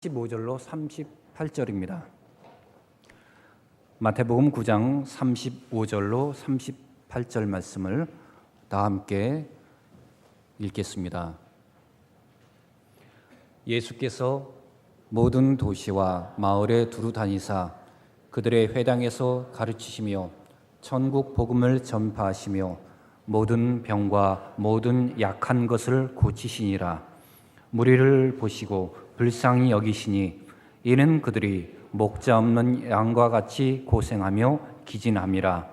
15절로 38절입니다. 마태복음 9장 35절로 38절 말씀을 다 함께 읽겠습니다. 예수께서 모든 도시와 마을에 두루 다니사 그들의 회당에서 가르치시며 천국 복음을 전파하시며 모든 병과 모든 약한 것을 고치시니라. 무리를 보시고 불쌍히 여기시니 이는 그들이 목자 없는 양과 같이 고생하며 기진함이라.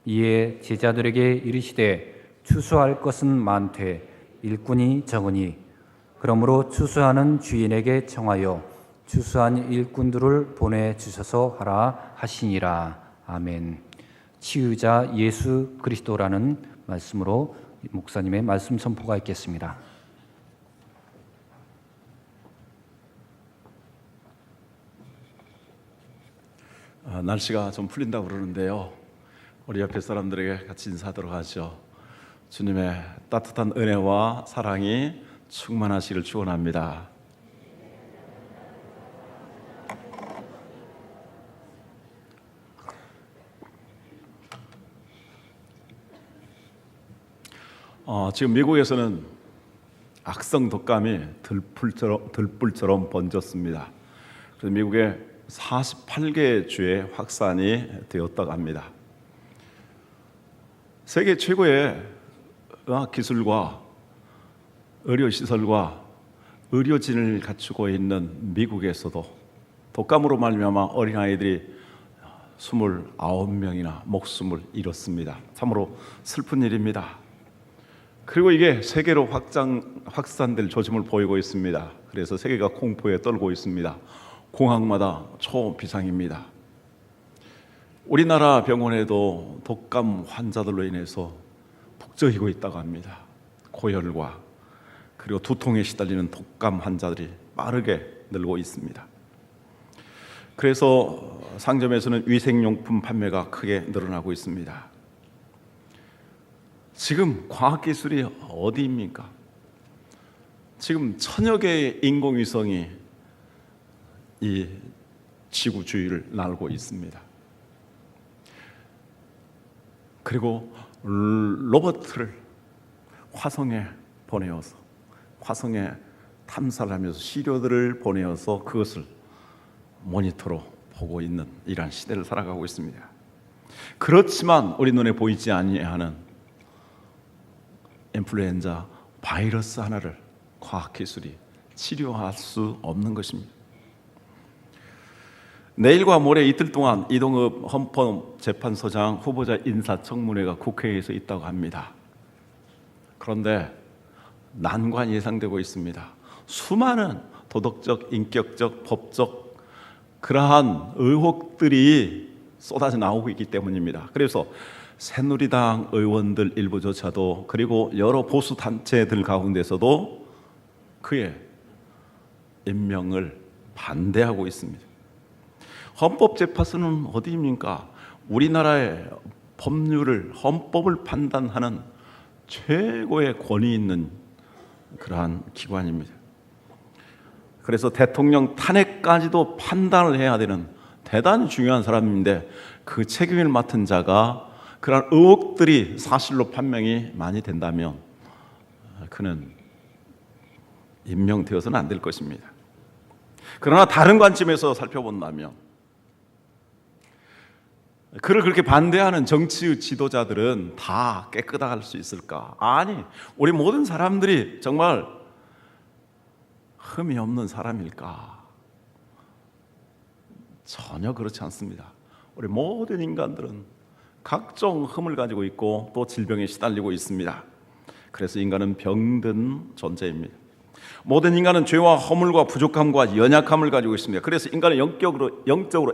이에 제자들에게 이르시되 추수할 것은 많되 일꾼이 적으니 그러므로 추수하는 주인에게 청하여 추수한 일꾼들을 보내주셔서 하라 하시니라. 아멘. 치유자 예수 그리스도라는 말씀으로 목사님의 말씀 선포가 있겠습니다. 날씨가 좀 풀린다고 그러는데요, 우리 옆에 사람들에게 같이 인사하도록 하죠. 주님의 따뜻한 은혜와 사랑이 충만하시기를 축원합니다. 지금 미국에서는 악성 독감이 들불처럼 번졌습니다. 그래서 미국의 48개 주에 확산이 되었다고 합니다. 세계 최고의 의학 기술과 의료 시설과 의료진을 갖추고 있는 미국에서도 독감으로 말미암아 어린아이들이 29명이나 목숨을 잃었습니다. 참으로 슬픈 일입니다. 그리고 이게 세계로 확산될 조짐을 보이고 있습니다. 그래서 세계가 공포에 떨고 있습니다. 공항마다 초비상입니다. 우리나라 병원에도 독감 환자들로 인해서 북적이고 있다고 합니다. 고열과 그리고 두통에 시달리는 독감 환자들이 빠르게 늘고 있습니다. 그래서 상점에서는 위생용품 판매가 크게 늘어나고 있습니다. 지금 과학기술이 어디입니까? 지금 천여 개의 인공위성이 이 지구 주위를 날고 있습니다. 그리고 로봇을 화성에 보내어서 화성에 탐사를 하면서 시료들을 보내어서 그것을 모니터로 보고 있는 이러한 시대를 살아가고 있습니다. 그렇지만 우리 눈에 보이지 아니하는 인플루엔자 바이러스 하나를 과학기술이 치료할 수 없는 것입니다. 내일과 모레 이틀 동안 이동엽 헌법재판소장 후보자 인사청문회가 국회에서 있다고 합니다. 그런데 난관이 예상되고 있습니다. 수많은 도덕적, 인격적, 법적 그러한 의혹들이 쏟아져 나오고 있기 때문입니다. 그래서 새누리당 의원들 일부조차도 그리고 여러 보수 단체들 가운데서도 그의 임명을 반대하고 있습니다. 헌법재판소는 어디입니까? 우리나라의 법률을, 헌법을 판단하는 최고의 권위 있는 그러한 기관입니다. 그래서 대통령 탄핵까지도 판단을 해야 되는 대단히 중요한 사람인데 그 책임을 맡은 자가 그런 의혹들이 사실로 판명이 많이 된다면 그는 임명되어서는 안 될 것입니다. 그러나 다른 관점에서 살펴본다면 그를 그렇게 반대하는 정치 지도자들은 다 깨끗할 수 있을까? 아니, 우리 모든 사람들이 정말 흠이 없는 사람일까? 전혀 그렇지 않습니다. 우리 모든 인간들은 각종 흠을 가지고 있고 또 질병에 시달리고 있습니다. 그래서 인간은 병든 존재입니다. 모든 인간은 죄와 허물과 부족함과 연약함을 가지고 있습니다. 그래서 인간은 영적으로,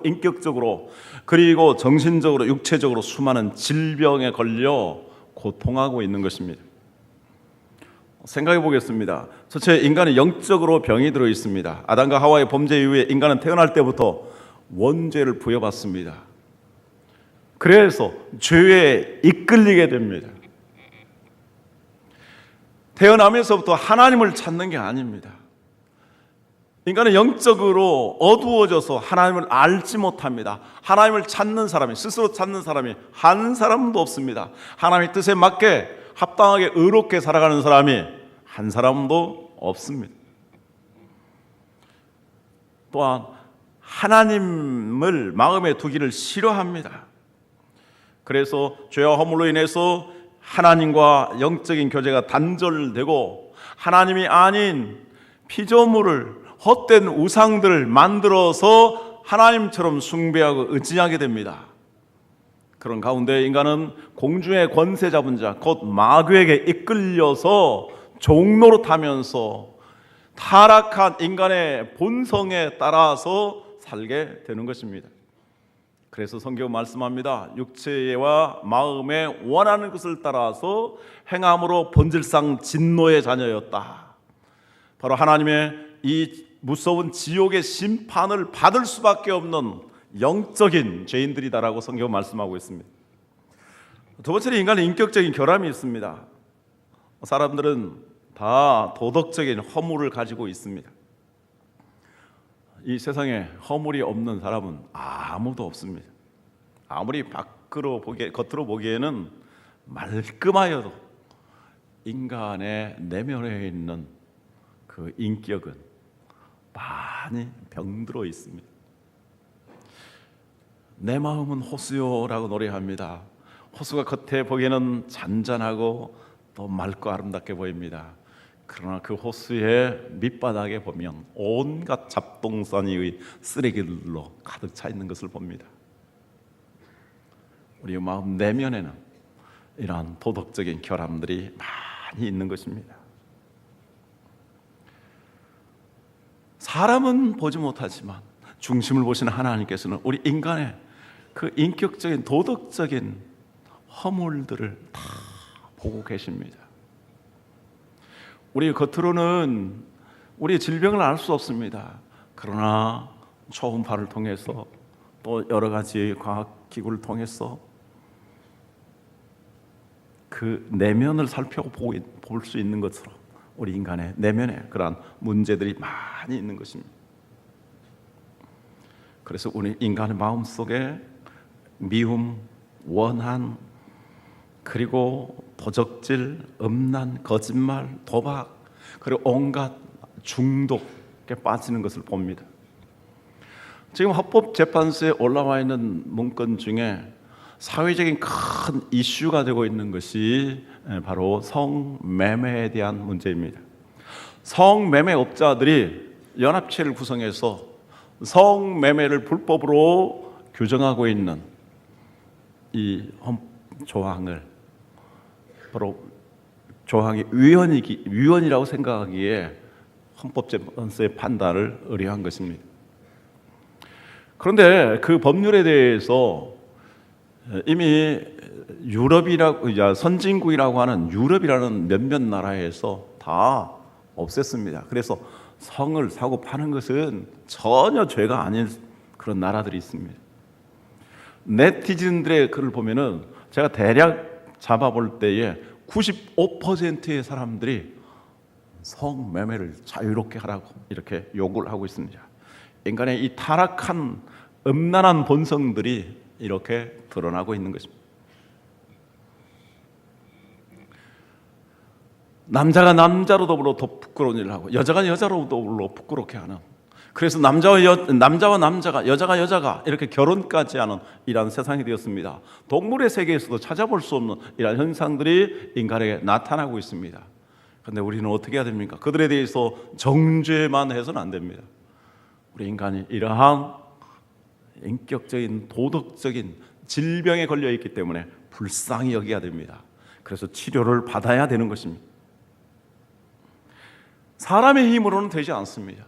인격적으로 그리고 정신적으로, 육체적으로 수많은 질병에 걸려 고통하고 있는 것입니다. 생각해 보겠습니다. 첫째, 인간은 영적으로 병이 들어 있습니다. 아담과 하와의 범죄 이후에 인간은 태어날 때부터 원죄를 부여받습니다. 그래서 죄에 이끌리게 됩니다. 태어나면서부터 하나님을 찾는 게 아닙니다. 인간은 영적으로 어두워져서 하나님을 알지 못합니다. 하나님을 찾는 사람이, 스스로 찾는 사람이 한 사람도 없습니다. 하나님의 뜻에 맞게 합당하게 의롭게 살아가는 사람이 한 사람도 없습니다. 또한 하나님을 마음에 두기를 싫어합니다. 그래서 죄와 허물로 인해서 하나님과 영적인 교제가 단절되고 하나님이 아닌 피조물을, 헛된 우상들을 만들어서 하나님처럼 숭배하고 의지하게 됩니다. 그런 가운데 인간은 공중의 권세 잡은 자, 곧 마귀에게 이끌려서 종로로 타면서 타락한 인간의 본성에 따라서 살게 되는 것입니다. 그래서 성경은 말씀합니다. 육체와 마음에 원하는 것을 따라서 행함으로 본질상 진노의 자녀였다. 바로 하나님의 이 무서운 지옥의 심판을 받을 수밖에 없는 영적인 죄인들이다라고 성경은 말씀하고 있습니다. 두 번째로 인간은 인격적인 결함이 있습니다. 사람들은 다 도덕적인 허물을 가지고 있습니다. 이 세상에 허물이 없는 사람은 아무도 없습니다. 아무리 겉으로 보기에는 말끔하여도 인간의 내면에 있는 그 인격은 많이 병들어 있습니다. 내 마음은 호수요라고 노래합니다. 호수가 겉에 보기에는 잔잔하고 또 맑고 아름답게 보입니다. 그러나 그 호수의 밑바닥에 보면 온갖 잡동사니의 쓰레기들로 가득 차 있는 것을 봅니다. 우리 마음 내면에는 이러한 도덕적인 결함들이 많이 있는 것입니다. 사람은 보지 못하지만 중심을 보시는 하나님께서는 우리 인간의 그 인격적인 도덕적인 허물들을 다 보고 계십니다. 우리 겉으로는 우리의 질병을 알 수 없습니다. 그러나 초음파를 통해서 또 여러 가지 과학기구를 통해서 그 내면을 살펴볼 수 있는 것처럼 우리 인간의 내면에 그러한 문제들이 많이 있는 것입니다. 그래서 우리 인간의 마음속에 미움, 원한, 그리고 도적질, 음란, 거짓말, 도박, 그리고 온갖 중독에 빠지는 것을 봅니다. 지금 헌법재판소에 올라와 있는 문건 중에 사회적인 큰 이슈가 되고 있는 것이 바로 성매매에 대한 문제입니다. 성매매업자들이 연합체를 구성해서 성매매를 불법으로 규정하고 있는 이 조항을 바로 조항이 위헌이라고 생각하기에 헌법재판소의 판단을 의뢰한 것입니다. 그런데 그 법률에 대해서 이미 선진국이라고 하는 유럽이라는 몇몇 나라에서 다 없앴습니다. 그래서 성을 사고 파는 것은 전혀 죄가 아닌 그런 나라들이 있습니다. 네티즌들의 글을 보면은 제가 대략 잡아볼 때에 95%의 사람들이 성매매를 자유롭게 하라고 이렇게 요구를 하고 있습니다. 인간의 이 타락한 음란한 본성들이 이렇게 드러나고 있는 것입니다. 남자가 남자로 더불어 더 부끄러운 일을 하고 여자가 여자로 더불어 부끄럽게 하는, 그래서 남자와 남자가, 여자가 여자가 이렇게 결혼까지 하는 이러한 세상이 되었습니다. 동물의 세계에서도 찾아볼 수 없는 이러한 현상들이 인간에게 나타나고 있습니다. 그런데 우리는 어떻게 해야 됩니까? 그들에 대해서 정죄만 해서는 안 됩니다. 우리 인간이 이러한 인격적인 도덕적인 질병에 걸려 있기 때문에 불쌍히 여겨야 됩니다. 그래서 치료를 받아야 되는 것입니다. 사람의 힘으로는 되지 않습니다.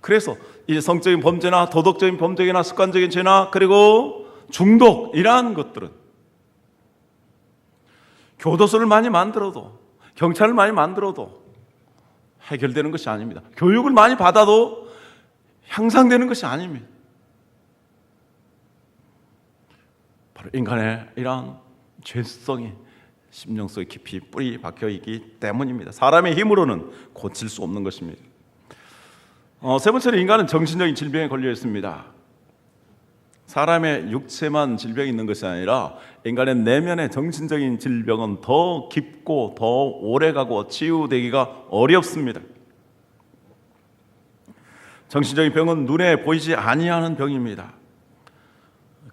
그래서 이 성적인 범죄나 도덕적인 범죄나 습관적인 죄나 그리고 중독, 이러한 것들은 교도소를 많이 만들어도, 경찰을 많이 만들어도 해결되는 것이 아닙니다. 교육을 많이 받아도 향상되는 것이 아닙니다. 바로 인간의 이러한 죄성이 심령 속에 깊이 뿌리 박혀 있기 때문입니다. 사람의 힘으로는 고칠 수 없는 것입니다. 세 번째로 인간은 정신적인 질병에 걸려 있습니다. 사람의 육체만 질병이 있는 것이 아니라 인간의 내면의 정신적인 질병은 더 깊고 더 오래가고 치유되기가 어렵습니다. 정신적인 병은 눈에 보이지 아니하는 병입니다.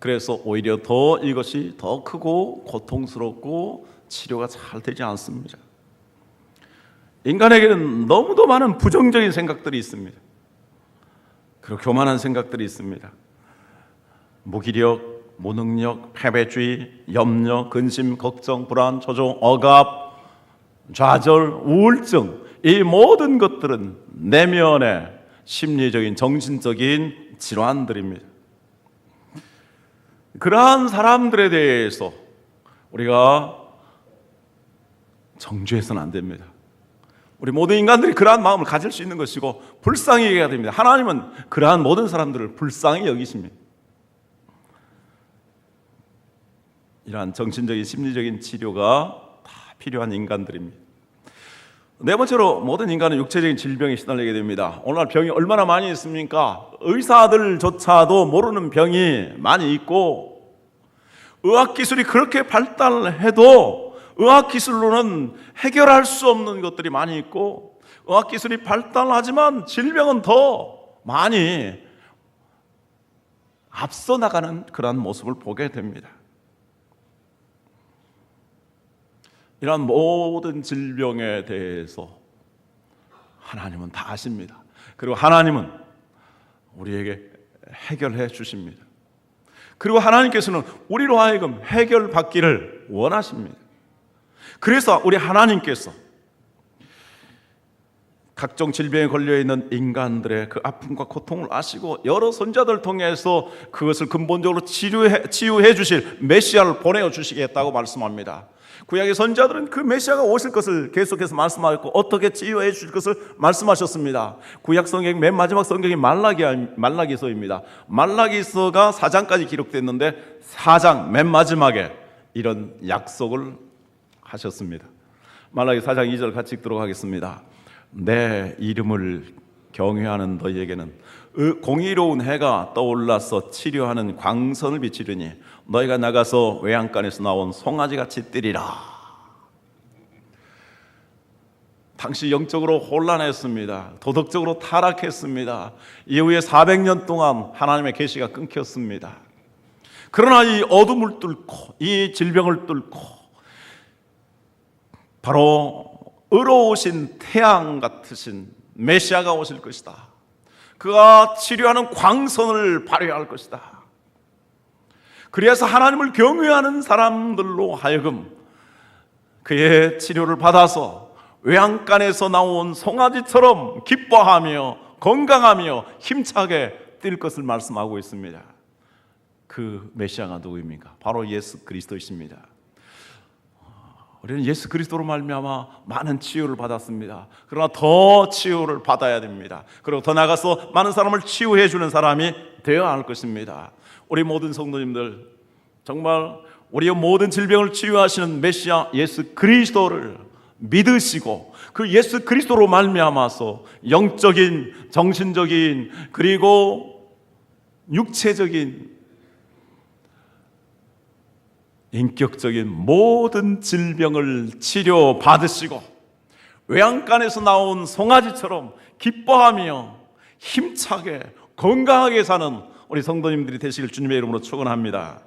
그래서 오히려 더 이것이 더 크고 고통스럽고 치료가 잘 되지 않습니다. 인간에게는 너무도 많은 부정적인 생각들이 있습니다. 그리고 교만한 생각들이 있습니다. 무기력, 무능력, 패배주의, 염려, 근심, 걱정, 불안, 초조, 억압, 좌절, 우울증, 이 모든 것들은 내면의 심리적인 정신적인 질환들입니다. 그러한 사람들에 대해서 우리가 정죄해서는 안 됩니다. 우리 모든 인간들이 그러한 마음을 가질 수 있는 것이고 불쌍히 여겨야 됩니다. 하나님은 그러한 모든 사람들을 불쌍히 여기십니다. 이러한 정신적인 심리적인 치료가 다 필요한 인간들입니다. 네 번째로 모든 인간은 육체적인 질병에 시달리게 됩니다. 오늘날 병이 얼마나 많이 있습니까? 의사들조차도 모르는 병이 많이 있고 의학기술이 그렇게 발달해도 의학기술로는 해결할 수 없는 것들이 많이 있고 의학기술이 발달하지만 질병은 더 많이 앞서 나가는 그러한 모습을 보게 됩니다. 이러한 모든 질병에 대해서 하나님은 다 아십니다. 그리고 하나님은 우리에게 해결해 주십니다. 그리고 하나님께서는 우리로 하여금 해결받기를 원하십니다. 그래서 우리 하나님께서 각종 질병에 걸려있는 인간들의 그 아픔과 고통을 아시고 여러 선자들 통해서 그것을 근본적으로 치유해 주실 메시아를 보내어 주시겠다고 말씀합니다. 구약의 선자들은 그 메시아가 오실 것을 계속해서 말씀하셨고 어떻게 치유해 주실 것을 말씀하셨습니다. 구약 성경 맨 마지막 성경이 말라기서입니다. 말라기서가 4장까지 기록됐는데 4장 맨 마지막에 이런 약속을 하셨습니다. 말라기 4장 2절 같이 읽도록 하겠습니다. 내 이름을 경외하는 너희에게는 공의로운 해가 떠올라서 치료하는 광선을 비치려니 너희가 나가서 외양간에서 나온 송아지같이 뛰리라. 당시 영적으로 혼란했습니다. 도덕적으로 타락했습니다. 이후에 400년 동안 하나님의 계시가 끊겼습니다. 그러나 이 어둠을 뚫고 이 질병을 뚫고 바로 의로우신 태양 같으신 메시아가 오실 것이다. 그가 치료하는 광선을 발휘할 것이다. 그래서 하나님을 경외하는 사람들로 하여금 그의 치료를 받아서 외양간에서 나온 송아지처럼 기뻐하며 건강하며 힘차게 뛸 것을 말씀하고 있습니다. 그 메시아가 누구입니까? 바로 예수 그리스도이십니다. 우리는 예수 그리스도로 말미암아 많은 치유를 받았습니다. 그러나 더 치유를 받아야 됩니다. 그리고 더 나가서 많은 사람을 치유해 주는 사람이 되어야 할 것입니다. 우리 모든 성도님들 정말 우리의 모든 질병을 치유하시는 메시아 예수 그리스도를 믿으시고 그 예수 그리스도로 말미암아서 영적인, 정신적인 그리고 육체적인 인격적인 모든 질병을 치료받으시고 외양간에서 나온 송아지처럼 기뻐하며 힘차게 건강하게 사는 우리 성도님들이 되시길 주님의 이름으로 축원합니다.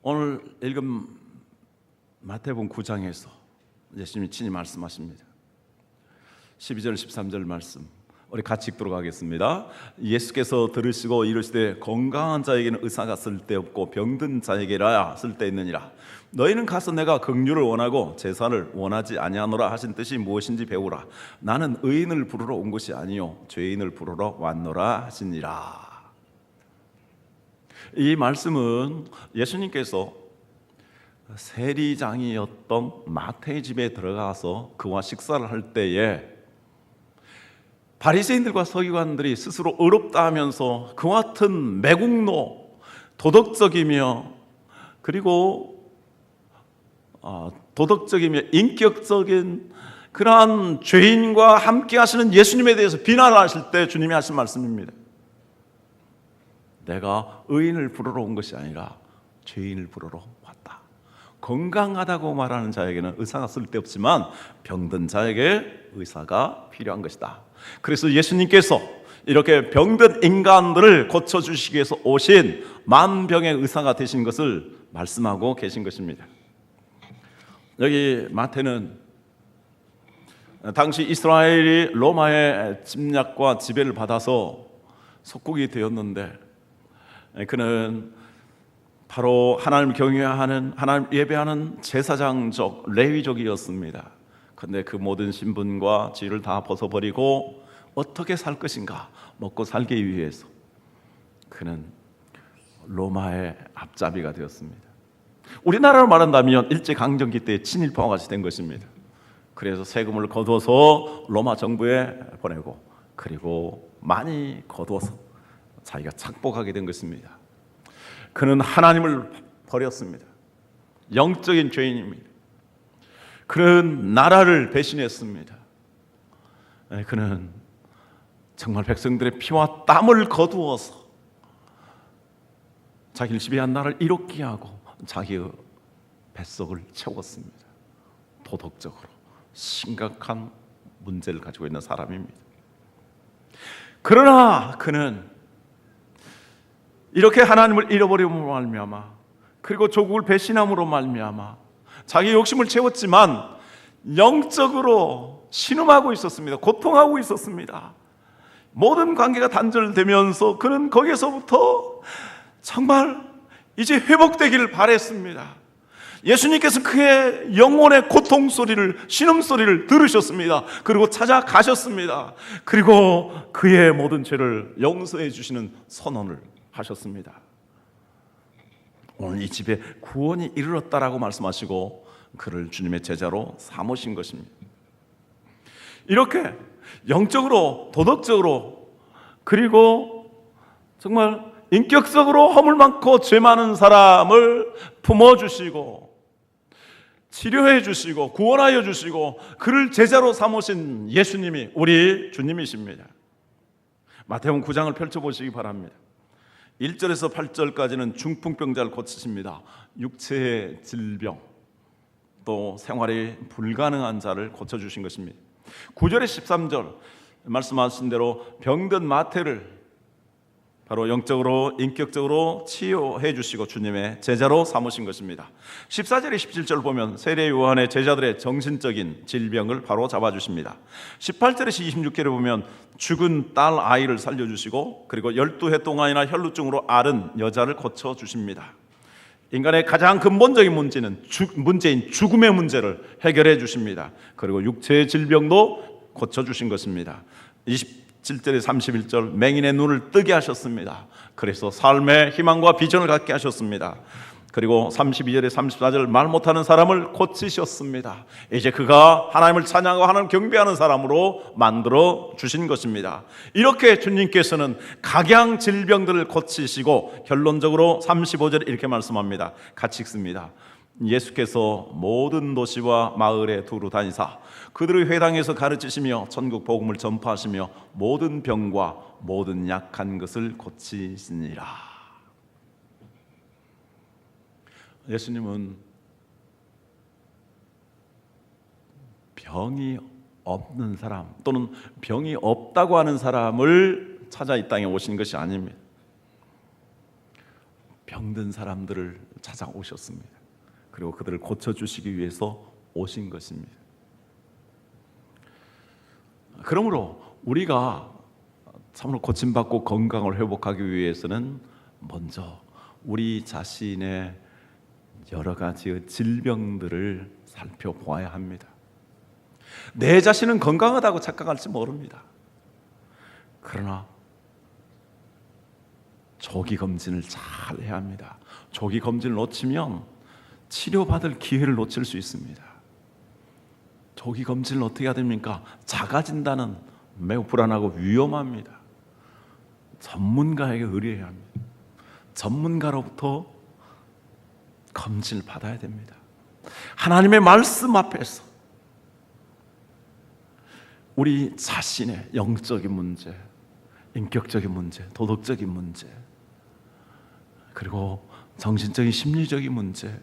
오늘 읽은 마태복음 9장에서 예수님이 친히 말씀하십니다. 12절 13절 말씀 우리 같이 읽도록 하겠습니다. 예수께서 들으시고 이르시되 건강한 자에게는 의사가 쓸데없고 병든 자에게라야 쓸데있느니라. 너희는 가서 내가 긍휼을 원하고 제사를 원하지 아니하노라 하신 뜻이 무엇인지 배우라. 나는 의인을 부르러 온 것이 아니요 죄인을 부르러 왔노라 하시니라. 이 말씀은 예수님께서 세리장이었던 마태의 집에 들어가서 그와 식사를 할 때에 바리새인들과 서기관들이 스스로 의롭다 하면서 그와 같은 매국노, 도덕적이며 그리고 인격적인 그러한 죄인과 함께 하시는 예수님에 대해서 비난하실 때 주님이 하신 말씀입니다. 내가 의인을 부르러 온 것이 아니라 죄인을 부르러 왔다. 건강하다고 말하는 자에게는 의사가 쓸데없지만 병든 자에게 의사가 필요한 것이다. 그래서 예수님께서 이렇게 병든 인간들을 고쳐주시기 위해서 오신 만병의 의사가 되신 것을 말씀하고 계신 것입니다. 여기 마태는 당시 이스라엘이 로마의 침략과 지배를 받아서 속국이 되었는데, 그는 바로 하나님 경외하는, 하나님 예배하는 제사장족 레위족이었습니다. 그런데 그 모든 신분과 지위를 다 벗어버리고 어떻게 살 것인가, 먹고 살기 위해서 그는 로마의 앞잡이가 되었습니다. 우리나라로 말한다면 일제강점기 때 친일파와 같이 된 것입니다. 그래서 세금을 거둬서 로마 정부에 보내고, 그리고 많이 거둬서 자기가 착복하게 된 것입니다. 그는 하나님을 버렸습니다. 영적인 죄인입니다. 그는 나라를 배신했습니다. 그는 정말 백성들의 피와 땀을 거두어서 자기를 지배한 나라를 이롭게 하고 자기의 뱃속을 채웠습니다. 도덕적으로 심각한 문제를 가지고 있는 사람입니다. 그러나 그는 이렇게 하나님을 잃어버림으로 말미암아, 그리고 조국을 배신함으로 말미암아 자기 욕심을 채웠지만 영적으로 신음하고 있었습니다. 고통하고 있었습니다. 모든 관계가 단절되면서 그는 거기에서부터 정말 이제 회복되기를 바랬습니다. 예수님께서 그의 영혼의 고통 소리를, 신음 소리를 들으셨습니다. 그리고 찾아가셨습니다. 그리고 그의 모든 죄를 용서해 주시는 선언을 하셨습니다. 오늘 이 집에 구원이 이르렀다라고 말씀하시고 그를 주님의 제자로 삼으신 것입니다. 이렇게 영적으로, 도덕적으로, 그리고 정말 인격적으로 허물 많고 죄 많은 사람을 품어주시고 치료해 주시고 구원하여 주시고 그를 제자로 삼으신 예수님이 우리 주님이십니다. 마태복음 9장을 펼쳐보시기 바랍니다. 1절에서 8절까지는 중풍병자를 고치십니다. 육체의 질병, 또 생활이 불가능한 자를 고쳐주신 것입니다. 9절에 13절 말씀하신 대로 병든 마태를 바로 영적으로, 인격적으로 치유해 주시고 주님의 제자로 삼으신 것입니다. 14절에 17절 보면 세례 요한의 제자들의 정신적인 질병을 바로 잡아주십니다. 18절에서 26절에 보면 죽은 딸 아이를 살려주시고 그리고 12해 동안이나 혈루증으로 앓은 여자를 고쳐주십니다. 인간의 가장 근본적인 문제인 죽음의 문제를 해결해 주십니다. 그리고 육체의 질병도 고쳐주신 것입니다. 27절에 31절 맹인의 눈을 뜨게 하셨습니다. 그래서 삶의 희망과 비전을 갖게 하셨습니다. 그리고 32절에 34절 말 못하는 사람을 고치셨습니다. 이제 그가 하나님을 찬양하고 하나님을 경배하는 사람으로 만들어 주신 것입니다. 이렇게 주님께서는 각양 질병들을 고치시고 결론적으로 35절에 이렇게 말씀합니다. 같이 읽습니다. 예수께서 모든 도시와 마을에 두루 다니사 그들의 회당에서 가르치시며 천국 복음을 전파하시며 모든 병과 모든 약한 것을 고치시니라. 예수님은 병이 없는 사람 또는 병이 없다고 하는 사람을 찾아 이 땅에 오신 것이 아닙니다. 병든 사람들을 찾아오셨습니다. 그리고 그들을 고쳐주시기 위해서 오신 것입니다. 그러므로 우리가 참으로 고침받고 건강을 회복하기 위해서는 먼저 우리 자신의 여러 가지의 질병들을 살펴보아야 합니다. 내 자신은 건강하다고 착각할지 모릅니다. 그러나 조기 검진을 잘 해야 합니다. 조기 검진을 놓치면 치료받을 기회를 놓칠 수 있습니다. 조기 검진을 어떻게 해야 됩니까? 자가 진단은 매우 불안하고 위험합니다. 전문가에게 의뢰해야 합니다. 전문가로부터 검진을 받아야 됩니다. 하나님의 말씀 앞에서 우리 자신의 영적인 문제, 인격적인 문제, 도덕적인 문제, 그리고 정신적인 심리적인 문제,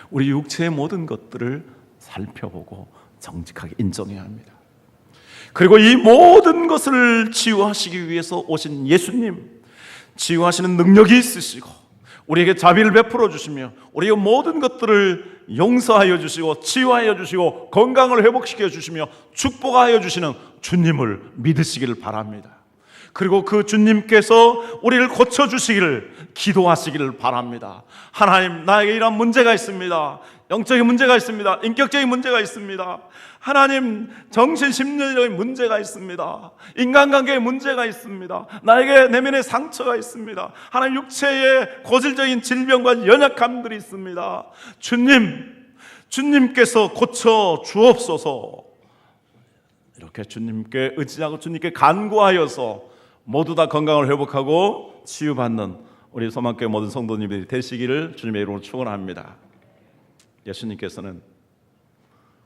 우리 육체의 모든 것들을 살펴보고 정직하게 인정해야 합니다. 그리고 이 모든 것을 치유하시기 위해서 오신 예수님, 치유하시는 능력이 있으시고 우리에게 자비를 베풀어 주시며 우리의 모든 것들을 용서하여 주시고 치유하여 주시고 건강을 회복시켜 주시며 축복하여 주시는 주님을 믿으시기를 바랍니다. 그리고 그 주님께서 우리를 고쳐주시기를 기도하시기를 바랍니다. 하나님, 나에게 이런 문제가 있습니다. 영적인 문제가 있습니다. 인격적인 문제가 있습니다. 하나님, 정신심리적인 문제가 있습니다. 인간관계에 문제가 있습니다. 나에게 내면에 상처가 있습니다. 하나님, 육체에 고질적인 질병과 연약함들이 있습니다. 주님께서 고쳐 주옵소서. 이렇게 주님께 의지하고 주님께 간구하여서 모두 다 건강을 회복하고 치유받는 우리 소망교회 모든 성도님들이 되시기를 주님의 이름으로 축원합니다. 예수님께서는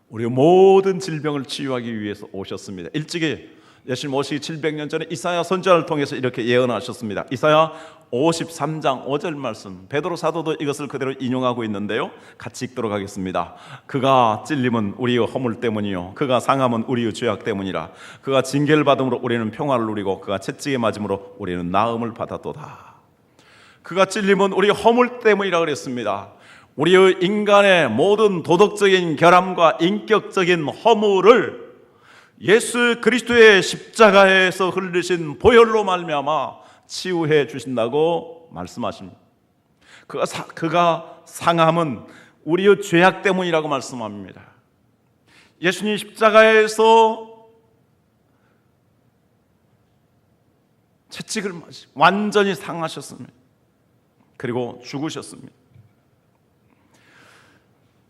우리의 모든 질병을 치유하기 위해서 오셨습니다. 일찍이 예수님 오시기 700년 전에 이사야 선지자를 통해서 이렇게 예언하셨습니다. 이사야 53장 5절 말씀, 베드로 사도도 이것을 그대로 인용하고 있는데요, 같이 읽도록 하겠습니다. 그가 찔림은 우리의 허물 때문이요 그가 상함은 우리의 죄악 때문이라. 그가 징계를 받음으로 우리는 평화를 누리고 그가 채찍에 맞음으로 우리는 나음을 받았도다. 그가 찔림은 우리의 허물 때문이라 그랬습니다. 우리의 인간의 모든 도덕적인 결함과 인격적인 허물을 예수 그리스도의 십자가에서 흘리신 보혈로 말미암아 치유해 주신다고 말씀하십니다. 그가 상함은 우리의 죄악 때문이라고 말씀합니다. 예수님 십자가에서 채찍을 맞으시고 완전히 상하셨습니다. 그리고 죽으셨습니다.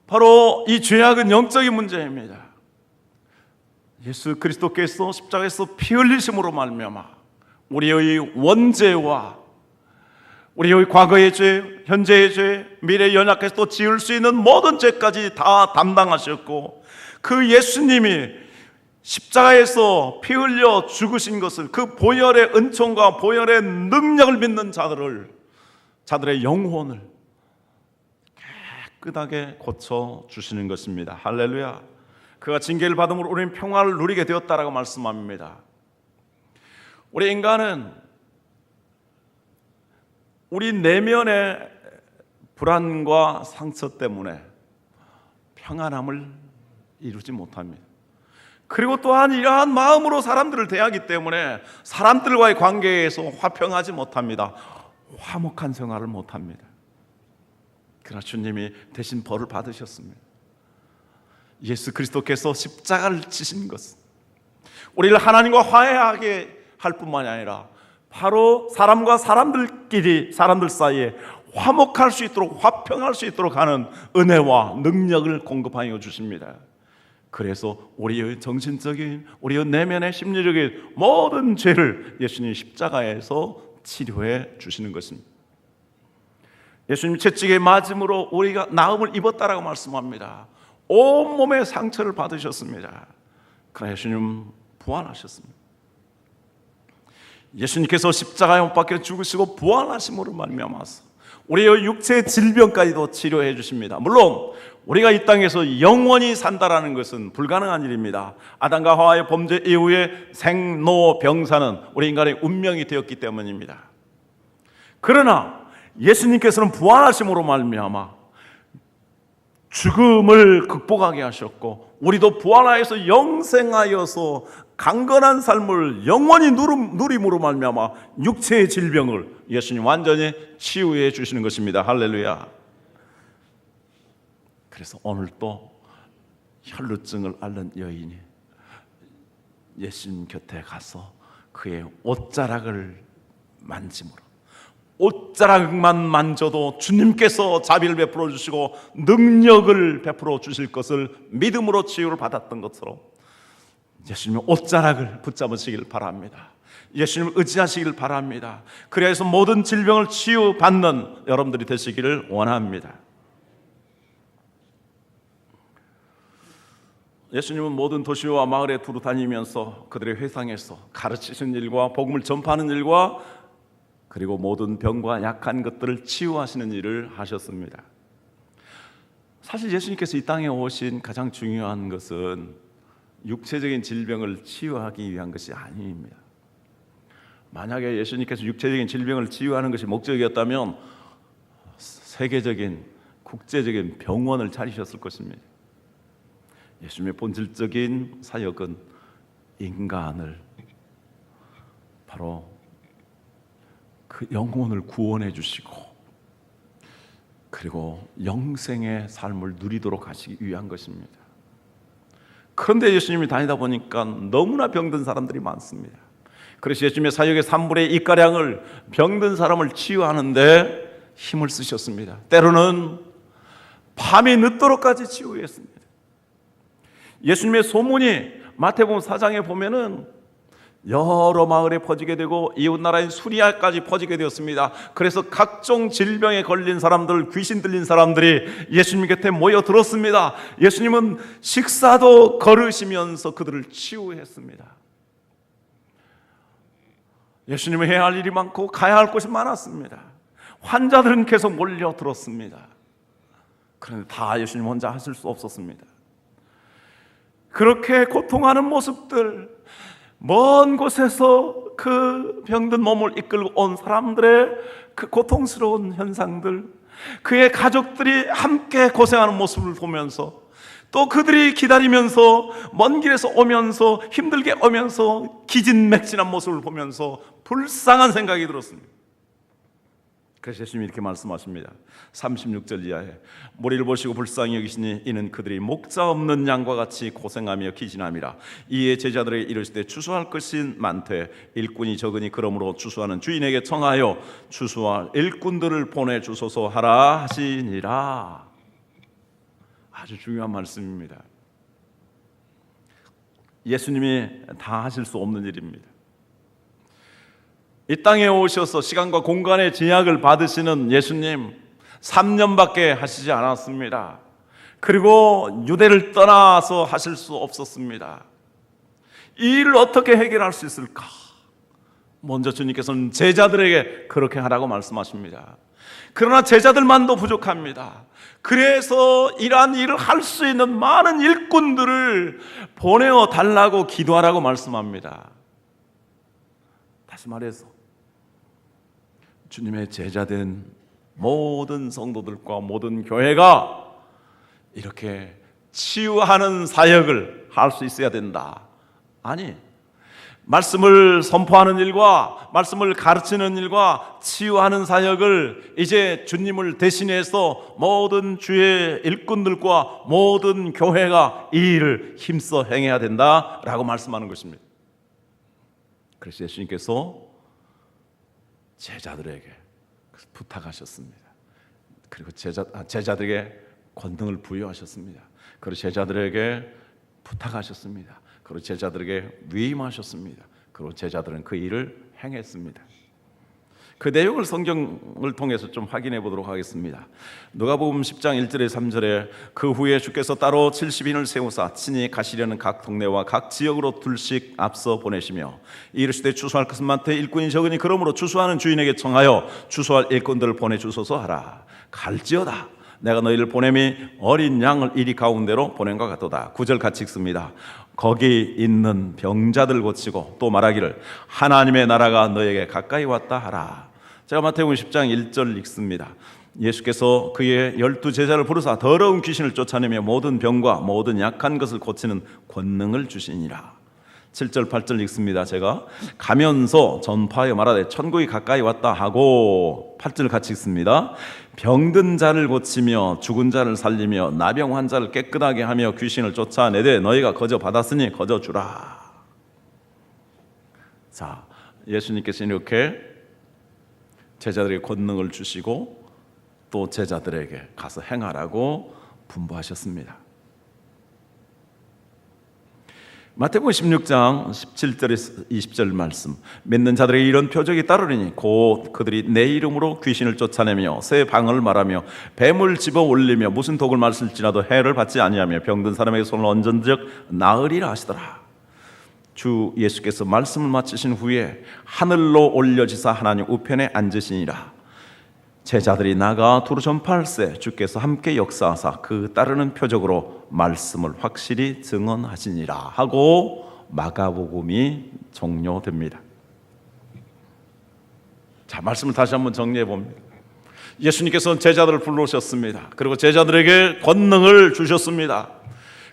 바로 이 죄악은 영적인 문제입니다. 예수 그리스도께서 십자가에서 피 흘리심으로 말미암아 우리의 원죄와 우리의 과거의 죄, 현재의 죄, 미래의 연약해서 또 지을 수 있는 모든 죄까지 다 담당하셨고, 그 예수님이 십자가에서 피 흘려 죽으신 것을, 그 보혈의 은총과 보혈의 능력을 믿는 자들의 영혼을 깨끗하게 고쳐 주시는 것입니다. 할렐루야. 그가 징계를 받음으로 우리는 평화를 누리게 되었다라고 말씀합니다. 우리 인간은 우리 내면의 불안과 상처 때문에 평안함을 이루지 못합니다. 그리고 또한 이러한 마음으로 사람들을 대하기 때문에 사람들과의 관계에서 화평하지 못합니다. 화목한 생활을 못합니다. 그러나 주님이 대신 벌을 받으셨습니다. 예수 그리스도께서 십자가를 지신 것은 우리를 하나님과 화해하게 할 뿐만이 아니라 바로 사람들 사이에 화목할 수 있도록, 화평할 수 있도록 하는 은혜와 능력을 공급하여 주십니다. 그래서 우리의 정신적인, 우리의 내면의 심리적인 모든 죄를 예수님 십자가에서 치료해 주시는 것입니다. 예수님 채찍에 맞음으로 우리가 나음을 입었다라고 말씀합니다. 온몸에 상처를 받으셨습니다. 그러나 예수님 부활하셨습니다. 예수님께서 십자가에 못 박혀 죽으시고 부활하심으로 말미암아서 우리의 육체의 질병까지도 치료해 주십니다. 물론 우리가 이 땅에서 영원히 산다라는 것은 불가능한 일입니다. 아담과 하와의 범죄 이후에 생로병사는 우리 인간의 운명이 되었기 때문입니다. 그러나 예수님께서는 부활하심으로 말미암아 죽음을 극복하게 하셨고, 우리도 부활하여서 영생하여서 강건한 삶을 영원히 누림으로 말미암아 육체의 질병을 예수님 완전히 치유해 주시는 것입니다. 할렐루야. 그래서 오늘 또 혈루증을 앓는 여인이 예수님 곁에 가서 그의 옷자락을 만짐으로, 옷자락만 만져도 주님께서 자비를 베풀어 주시고 능력을 베풀어 주실 것을 믿음으로 치유를 받았던 것처럼 예수님의 옷자락을 붙잡으시길 바랍니다. 예수님을 의지하시길 바랍니다. 그래서 모든 질병을 치유받는 여러분들이 되시기를 원합니다. 예수님은 모든 도시와 마을에 두루 다니면서 그들의 회상에서 가르치시는 일과 복음을 전파하는 일과 그리고 모든 병과 약한 것들을 치유하시는 일을 하셨습니다. 사실 예수님께서 이 땅에 오신 가장 중요한 것은 육체적인 질병을 치유하기 위한 것이 아닙니다. 만약에 예수님께서 육체적인 질병을 치유하는 것이 목적이었다면 세계적인 국제적인 병원을 차리셨을 것입니다. 예수님의 본질적인 사역은 인간을 바로 그 영혼을 구원해 주시고 그리고 영생의 삶을 누리도록 하시기 위한 것입니다. 그런데 예수님이 다니다 보니까 너무나 병든 사람들이 많습니다. 그래서 예수님의 사역의 3분의 2가량을 병든 사람을 치유하는데 힘을 쓰셨습니다. 때로는 밤이 늦도록까지 치유했습니다. 예수님의 소문이 마태복음 4장에 보면은 여러 마을에 퍼지게 되고 이웃나라인 수리아까지 퍼지게 되었습니다. 그래서 각종 질병에 걸린 사람들, 귀신 들린 사람들이 예수님 곁에 모여들었습니다. 예수님은 식사도 거르시면서 그들을 치유했습니다. 예수님은 해야 할 일이 많고 가야 할 곳이 많았습니다. 환자들은 계속 몰려들었습니다. 그런데 다 예수님 혼자 하실 수 없었습니다. 그렇게 고통하는 모습들, 먼 곳에서 그 병든 몸을 이끌고 온 사람들의 그 고통스러운 현상들, 그의 가족들이 함께 고생하는 모습을 보면서 또 그들이 기다리면서 먼 길에서 오면서 힘들게 오면서 기진맥진한 모습을 보면서 불쌍한 생각이 들었습니다. 그래서 예수님이 이렇게 말씀하십니다. 36절 이하에 무리를 보시고 불쌍히 여기시니 이는 그들이 목자 없는 양과 같이 고생하며 기진함이라. 이에 제자들에게 이르시되 추수할 것이 많되 일꾼이 적으니 그러므로 추수하는 주인에게 청하여 추수할 일꾼들을 보내주소서 하라 하시니라. 아주 중요한 말씀입니다. 예수님이 다 하실 수 없는 일입니다. 이 땅에 오셔서 시간과 공간의 제약을 받으시는 예수님 3년밖에 하시지 않았습니다. 그리고 유대를 떠나서 하실 수 없었습니다. 이 일을 어떻게 해결할 수 있을까? 먼저 주님께서는 제자들에게 그렇게 하라고 말씀하십니다. 그러나 제자들만도 부족합니다. 그래서 이러한 일을 할 수 있는 많은 일꾼들을 보내어 달라고 기도하라고 말씀합니다. 다시 말해서 주님의 제자된 모든 성도들과 모든 교회가 이렇게 치유하는 사역을 할 수 있어야 된다. 아니, 말씀을 선포하는 일과 말씀을 가르치는 일과 치유하는 사역을 이제 주님을 대신해서 모든 주의 일꾼들과 모든 교회가 이 일을 힘써 행해야 된다라고 말씀하는 것입니다. 그래서 예수님께서 제자들에게 부탁하셨습니다. 그리고 제자들에게 권능을 부여하셨습니다. 그리고 제자들에게 부탁하셨습니다. 그리고 제자들에게 위임하셨습니다. 그리고 제자들은 그 일을 행했습니다. 그 내용을 성경을 통해서 좀 확인해 보도록 하겠습니다. 누가복음 10장 1절에 3절에 그 후에 주께서 따로 70인을 세우사 친히 가시려는 각 동네와 각 지역으로 둘씩 앞서 보내시며 이르시되 추수할 것은 많되 일꾼이 적으니 그러므로 추수하는 주인에게 청하여 추수할 일꾼들을 보내주소서 하라. 갈지어다 내가 너희를 보냄이 어린 양을 이리 가운데로 보낸 것 같도다. 9절 같이 읽습니다. 거기 있는 병자들 고치고 또 말하기를 하나님의 나라가 너에게 가까이 왔다 하라. 제가 마태복음 10장 1절 읽습니다. 예수께서 그의 12제자를 부르사 더러운 귀신을 쫓아내며 모든 병과 모든 약한 것을 고치는 권능을 주시니라. 7절 8절 읽습니다. 제가 가면서 전파하여 말하되 천국이 가까이 왔다 하고 8절 같이 읽습니다. 병든 자를 고치며 죽은 자를 살리며 나병 환자를 깨끗하게 하며 귀신을 쫓아내되 너희가 거저 받았으니 거저 주라. 자, 예수님께서 이렇게 제자들에게 권능을 주시고 또 제자들에게 가서 행하라고 분부하셨습니다. 마태복음 16장 17절에서 20절 말씀. 믿는 자들에게 이런 표적이 따르리니 곧 그들이 내 이름으로 귀신을 쫓아내며 새 방언을 말하며 뱀을 집어 올리며 무슨 독을 마실지라도 해를 받지 아니하며 병든 사람에게 손을 얹은 즉 나으리라 하시더라. 주 예수께서 말씀을 마치신 후에 하늘로 올려지사 하나님 우편에 앉으시니라. 제자들이 나가 두루 전파할세 주께서 함께 역사하사 그 따르는 표적으로 말씀을 확실히 증언하시니라 하고 마가복음이 종료됩니다. 자, 말씀을 다시 한번 정리해 봅니다. 예수님께서는 제자들을 불러오셨습니다. 그리고 제자들에게 권능을 주셨습니다.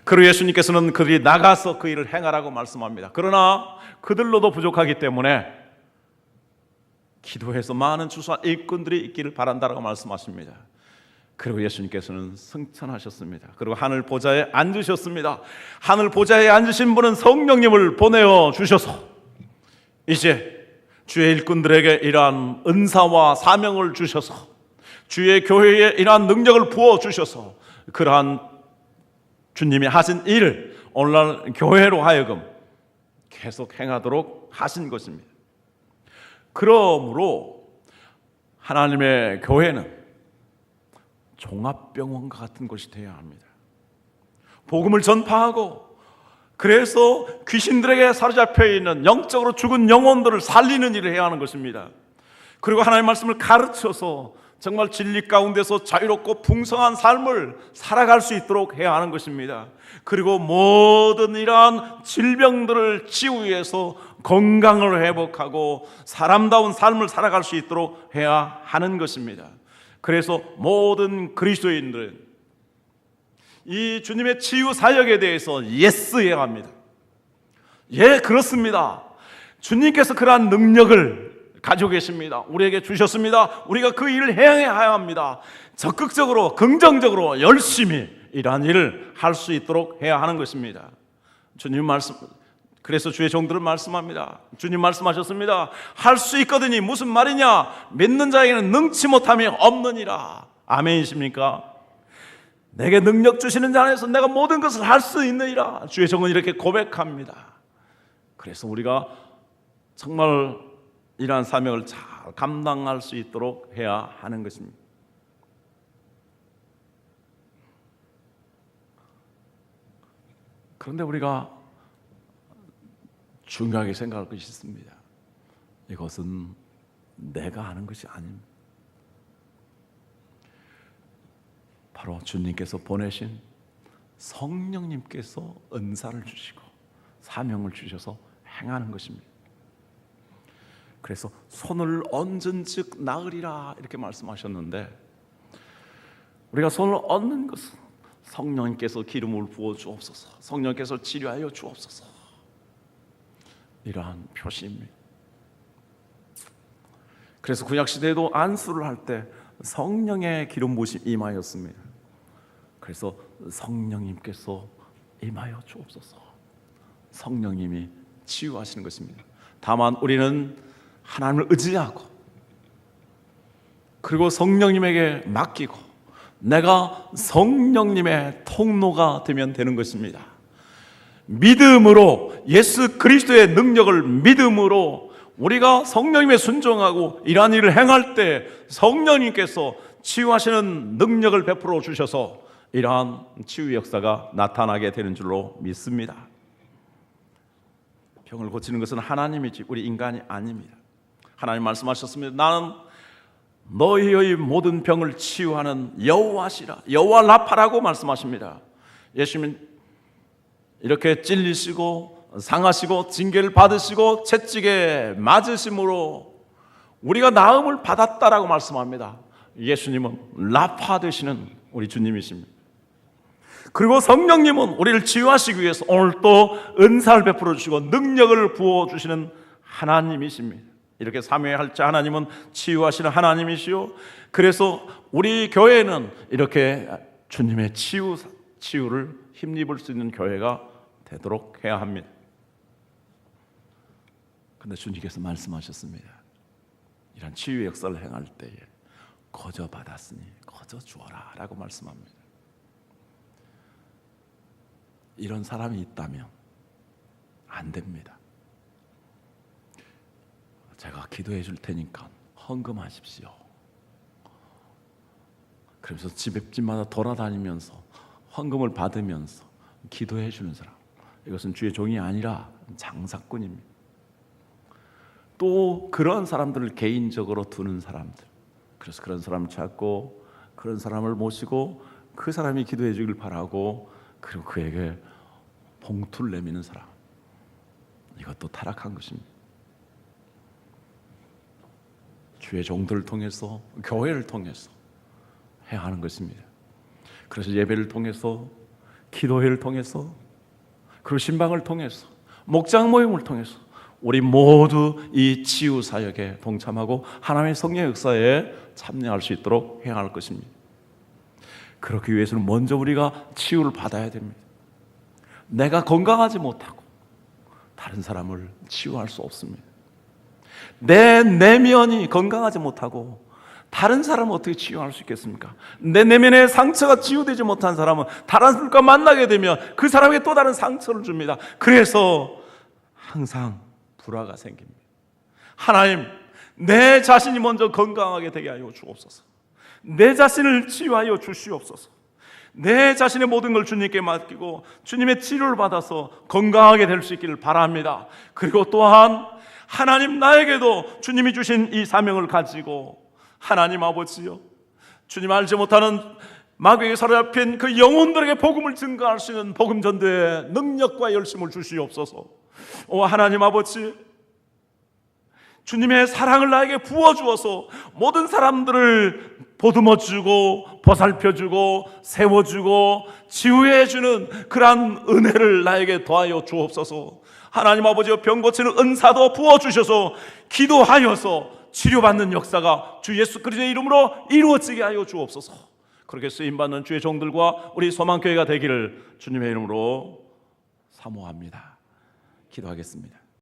그리고 예수님께서는 그들이 나가서 그 일을 행하라고 말씀합니다. 그러나 그들로도 부족하기 때문에 기도해서 많은 주사 일꾼들이 있기를 바란다라고 말씀하십니다. 그리고 예수님께서는 승천하셨습니다. 그리고 하늘 보좌에 앉으셨습니다. 하늘 보좌에 앉으신 분은 성령님을 보내어 주셔서 이제 주의 일꾼들에게 이러한 은사와 사명을 주셔서 주의 교회에 이러한 능력을 부어 주셔서 그러한 주님이 하신 일을 오늘날 교회로 하여금 계속 행하도록 하신 것입니다. 그러므로 하나님의 교회는 종합병원과 같은 것이 되어야 합니다. 복음을 전파하고 그래서 귀신들에게 사로잡혀 있는 영적으로 죽은 영혼들을 살리는 일을 해야 하는 것입니다. 그리고 하나님의 말씀을 가르쳐서 정말 진리 가운데서 자유롭고 풍성한 삶을 살아갈 수 있도록 해야 하는 것입니다. 그리고 모든 이러한 질병들을 치유해서 건강을 회복하고 사람다운 삶을 살아갈 수 있도록 해야 하는 것입니다. 그래서 모든 그리스도인들은 이 주님의 치유 사역에 대해서 예스해야 합니다. 예, 그렇습니다. 주님께서 그러한 능력을 가지고 계십니다. 우리에게 주셨습니다. 우리가 그 일을 해야 합니다. 적극적으로 긍정적으로 열심히 이러한 일을 할 수 있도록 해야 하는 것입니다. 주님 말씀, 그래서 주의 종들은 말씀합니다. 주님 말씀하셨습니다. 할 수 있거든요. 무슨 말이냐? 믿는 자에게는 능치 못함이 없느니라. 아멘이십니까? 내게 능력 주시는 자 안에서 내가 모든 것을 할 수 있느니라. 주의 종은 이렇게 고백합니다. 그래서 우리가 정말 이러한 사명을 잘 감당할 수 있도록 해야 하는 것입니다. 그런데 우리가 중요하게 생각할 것이 있습니다. 이것은 내가 하는 것이 아닙니다. 바로 주님께서 보내신 성령님께서 은사를 주시고 사명을 주셔서 행하는 것입니다. 그래서 손을 얹은 즉 나으리라 이렇게 말씀하셨는데, 우리가 손을 얹는 것은 성령님께서 기름을 부어 주옵소서, 성령께서 치료하여 주옵소서, 이러한 표시입니다. 그래서 구약시대에도 안수를 할 때 성령의 기름 부으심이 임하였습니다. 그래서 성령님께서 임하여 주옵소서, 성령님이 치유하시는 것입니다. 다만 우리는 하나님을 의지하고 그리고 성령님에게 맡기고 내가 성령님의 통로가 되면 되는 것입니다. 믿음으로, 예수 그리스도의 능력을 믿음으로 우리가 성령님에 순종하고 이러한 일을 행할 때 성령님께서 치유하시는 능력을 베풀어 주셔서 이러한 치유 역사가 나타나게 되는 줄로 믿습니다. 병을 고치는 것은 하나님이지 우리 인간이 아닙니다. 하나님 말씀하셨습니다. 나는 너희의 모든 병을 치유하는 여호와시라, 여호와 라파라고 말씀하십니다. 예수님은 이렇게 찔리시고 상하시고 징계를 받으시고 채찍에 맞으심으로 우리가 나음을 받았다라고 말씀합니다. 예수님은 라파 되시는 우리 주님이십니다. 그리고 성령님은 우리를 치유하시기 위해서 오늘 또 은사를 베풀어 주시고 능력을 부어 주시는 하나님이십니다. 이렇게 삼위할 자 하나님은 치유하시는 하나님이시요, 그래서 우리 교회는 이렇게 주님의 치유를 힘입을 수 있는 교회가 되도록 해야 합니다. 그런데 주님께서 말씀하셨습니다. 이런 치유 역사를 행할 때에 거저 받았으니 거저 주어라 라고 말씀합니다. 이런 사람이 있다면 안 됩니다. 제가 기도해 줄 테니까 헌금하십시오. 그러면서 집마다 돌아다니면서 헌금을 받으면서 기도해 주는 사람, 이것은 주의 종이 아니라 장사꾼입니다. 또 그런 사람들을 개인적으로 두는 사람들, 그래서 그런 사람 찾고 그런 사람을 모시고 그 사람이 기도해 주길 바라고 그리고 그에게 봉투를 내미는 사람, 이것도 타락한 것입니다. 주의 종들을 통해서, 교회를 통해서 해야 하는 것입니다. 그래서 예배를 통해서, 기도회를 통해서, 그리고 신방을 통해서, 목장 모임을 통해서 우리 모두 이 치유 사역에 동참하고 하나님의 성령의 역사에 참여할 수 있도록 해야 할 것입니다. 그렇기 위해서는 먼저 우리가 치유를 받아야 됩니다. 내가 건강하지 못하고 다른 사람을 치유할 수 없습니다. 내 내면이 건강하지 못하고 다른 사람은 어떻게 치유할 수 있겠습니까? 내 내면의 상처가 치유되지 못한 사람은 다른 사람과 만나게 되면 그 사람에게 또 다른 상처를 줍니다. 그래서 항상 불화가 생깁니다. 하나님, 내 자신이 먼저 건강하게 되게 하여 주옵소서. 내 자신을 치유하여 주시옵소서. 내 자신의 모든 걸 주님께 맡기고 주님의 치료를 받아서 건강하게 될 수 있기를 바랍니다. 그리고 또한 하나님, 나에게도 주님이 주신 이 사명을 가지고 하나님 아버지요, 주님 알지 못하는 마귀에게 사로잡힌 그 영혼들에게 복음을 증거할 수 있는 복음 전도의 능력과 열심을 주시옵소서. 오 하나님 아버지, 주님의 사랑을 나에게 부어주어서 모든 사람들을 보듬어주고 보살펴주고 세워주고 치유해주는 그러한 은혜를 나에게 더하여 주옵소서. 하나님 아버지여, 병 고치는 은사도 부어주셔서 기도하여서 치료받는 역사가 주 예수 그리스도의 이름으로 이루어지게 하여 주옵소서. 그렇게 쓰임받는 주의 종들과 우리 소망교회가 되기를 주님의 이름으로 사모합니다. 기도하겠습니다.